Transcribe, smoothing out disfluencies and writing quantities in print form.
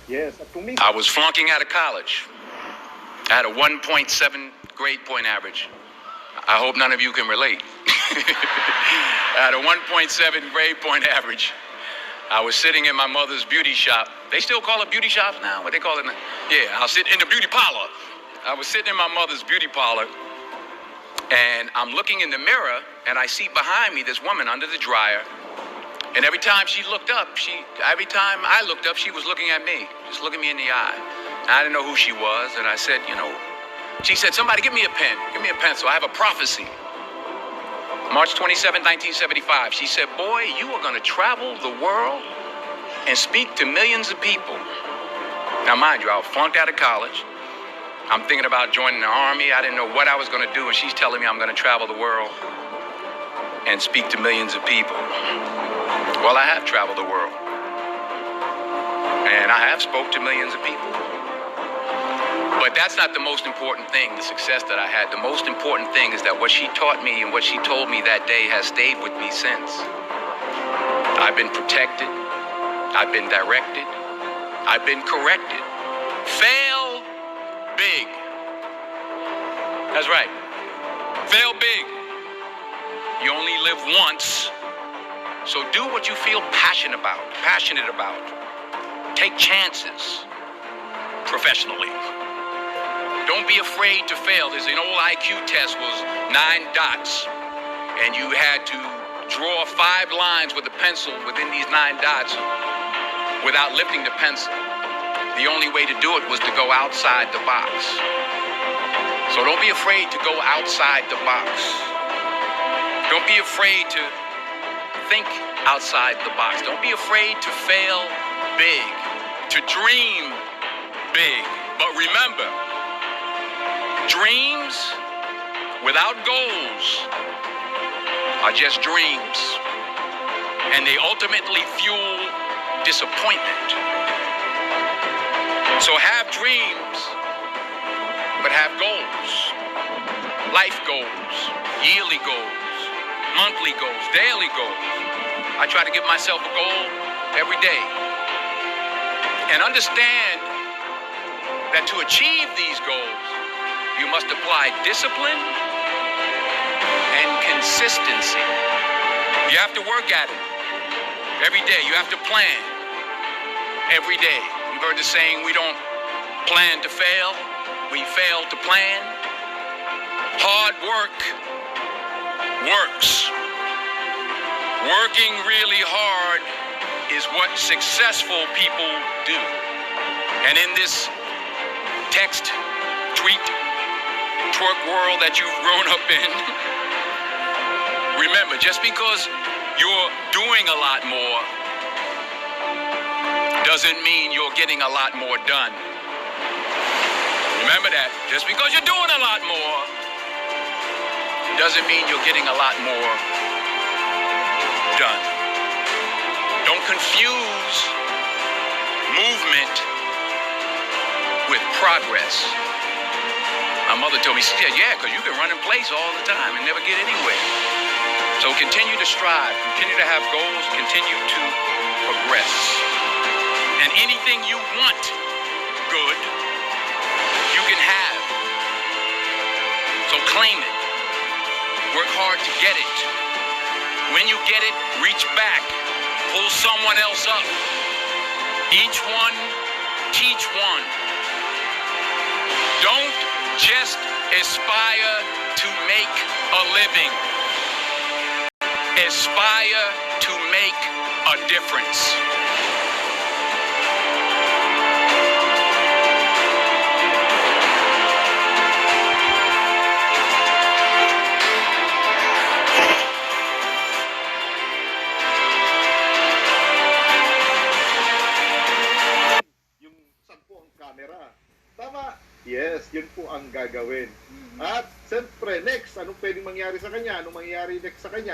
Yes, at kung I was flunking out of college. I had a 1.7 grade point average. I hope none of you can relate. I had a 1.7 grade point average. I was sitting in my mother's beauty shop. They still call it beauty shops now? What they call it now? Yeah, I'll sit in the beauty parlor. I was sitting in my mother's beauty parlor, and I'm looking in the mirror, and I see behind me this woman under the dryer. And every time she looked up, every time I looked up, she was looking at me, just looking me in the eye. And I didn't know who she was, and I said, she said, somebody give me a pen, give me a pencil. I have a prophecy. March 27, 1975, she said, boy, you are gonna travel the world and speak to millions of people. Now, mind you, I flunked out of college. I'm thinking about joining the army. I didn't know what I was gonna do, and she's telling me I'm gonna travel the world and speak to millions of people. Well, I have traveled the world, and I have spoke to millions of people. But that's not the most important thing, the success that I had. The most important thing is that what she taught me and what she told me that day has stayed with me since. I've been protected. I've been directed. I've been corrected. Fail big. That's right. Fail big. You only live once. So do what you feel passionate about. Take chances professionally. Don't be afraid to fail. There's an old IQ test was 9 dots, and you had to draw 5 lines with a pencil within these 9 dots without lifting the pencil. The only way to do it was to go outside the box. So don't be afraid to go outside the box. Don't be afraid to think outside the box. Don't be afraid to fail big, to dream big. But remember, dreams without goals are just dreams, and they ultimately fuel disappointment. So have dreams, but have goals. Life goals, yearly goals, monthly goals, daily goals. I try to give myself a goal every day. And understand that to achieve these goals, you must apply discipline and consistency. You have to work at it every day. You have to plan every day. You've heard the saying, we don't plan to fail, we fail to plan. Hard work works. Working really hard is what successful people do. And in this text, tweet, twerk world that you've grown up in, remember, just because you're doing a lot more doesn't mean you're getting a lot more done. Remember that. Just because you're doing a lot more doesn't mean you're getting a lot more done. Don't confuse movement with progress. My mother told me, she said, yeah, because you can run in place all the time and never get anywhere. So continue to strive, continue to have goals, continue to progress. And anything you want good, you can have. So claim it. Work hard to get it. When you get it, reach back. Pull someone else up. Each one, teach one. Don't just aspire to make a living. Aspire to make a difference. Tama. Yes, yun po ang gagawin. At siyempre, next, anong pwedeng mangyari sa kanya? Anong mangyayari next sa kanya?